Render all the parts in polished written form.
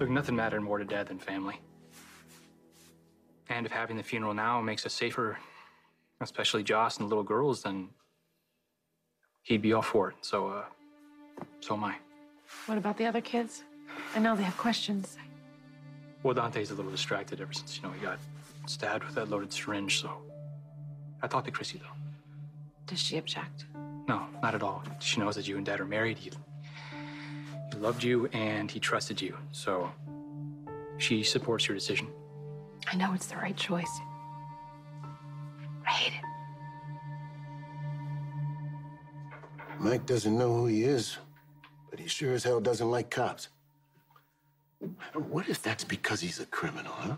Look, nothing mattered more to Dad than family. And if having the funeral now makes us safer, especially Joss and the little girls, then he'd be all for it. So am I. What about the other kids? I know they have questions. Well, Dante's a little distracted ever since, he got stabbed with that loaded syringe, so I talked to Chrissy, though. Does she object? No, not at all. She knows that you and Dad are married. He loved you and he trusted you, so she supports your decision. I know it's the right choice. I hate it. Mike doesn't know who he is, but he sure as hell doesn't like cops. What if that's because he's a criminal, huh?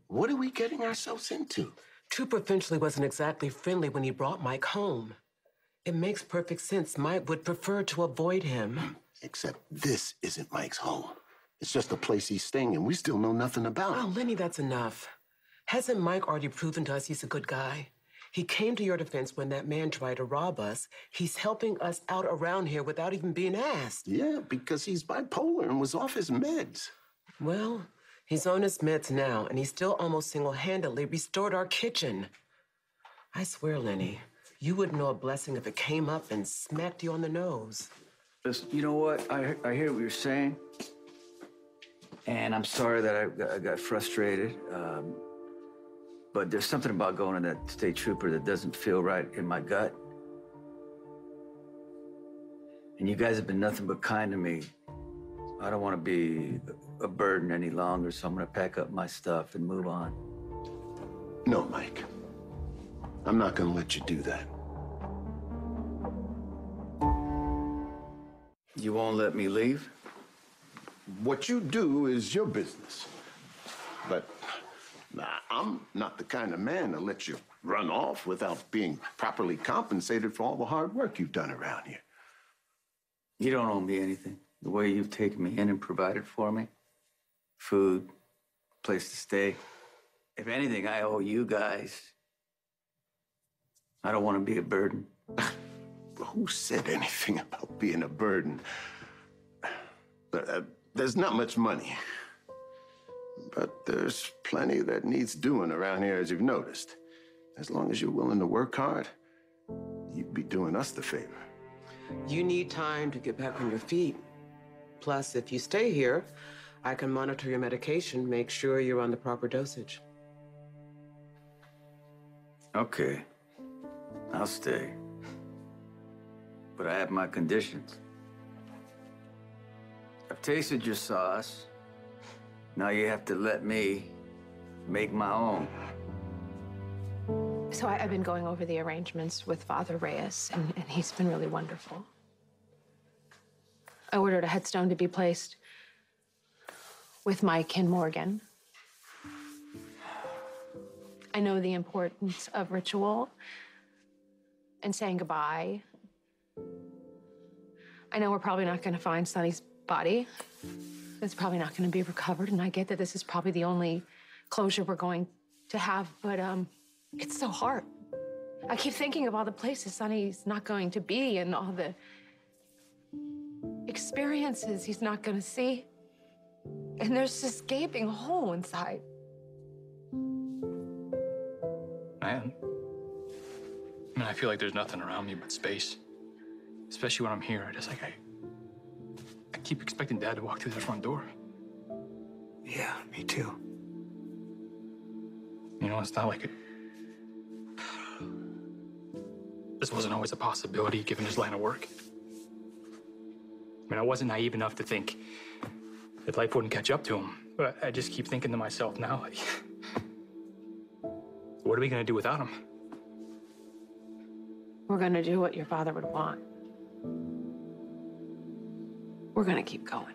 What are we getting ourselves into? Trooper Finchley wasn't exactly friendly when he brought Mike home. It makes perfect sense Mike would prefer to avoid him. Except this isn't Mike's home. It's just a place he's staying in. We still know nothing about Oh, him. Lenny, that's enough. Hasn't Mike already proven to us he's a good guy? He came to your defense when that man tried to rob us. He's helping us out around here without even being asked. Yeah, because he's bipolar and was off his meds. Well, he's on his meds now, and he still almost single-handedly restored our kitchen. I swear, Lenny, you wouldn't know a blessing if it came up and smacked you on the nose. Listen, you know what? I hear what you're saying. And I'm sorry that I got frustrated. But there's something about going to that state trooper that doesn't feel right in my gut. And you guys have been nothing but kind to me. I don't want to be a burden any longer, so I'm going to pack up my stuff and move on. No, Mike. I'm not going to let you do that. You won't let me leave? What you do is your business. But I'm not the kind of man to let you run off without being properly compensated for all the hard work you've done around here. You don't owe me anything. The way you've taken me in and provided for me. Food, place to stay. If anything, I owe you guys. I don't want to be a burden. Who said anything about being a burden? There's not much money. But there's plenty that needs doing around here, as you've noticed. As long as you're willing to work hard, you'd be doing us the favor. You need time to get back on your feet. Plus, if you stay here, I can monitor your medication, make sure you're on the proper dosage. Okay, I'll stay. But I have my conditions. I've tasted your sauce. Now you have to let me make my own. So I've been going over the arrangements with Father Reyes, and he's been really wonderful. I ordered a headstone to be placed with Mike and Morgan. I know the importance of ritual and saying goodbye. I know we're probably not going to find Sonny's body. It's probably not going to be recovered, and I get that this is probably the only closure we're going to have, but it's so hard. I keep thinking of all the places Sonny's not going to be and all the experiences he's not going to see. And there's this gaping hole inside. Man, I feel like there's nothing around me but space. Especially when I'm here. I keep expecting Dad to walk through that front door. Yeah, me too. It's not like it. This wasn't always a possibility, given his line of work. I wasn't naive enough to think that life wouldn't catch up to him. But I just keep thinking to myself now, like, what are we gonna do without him? We're going to do what your father would want. We're going to keep going.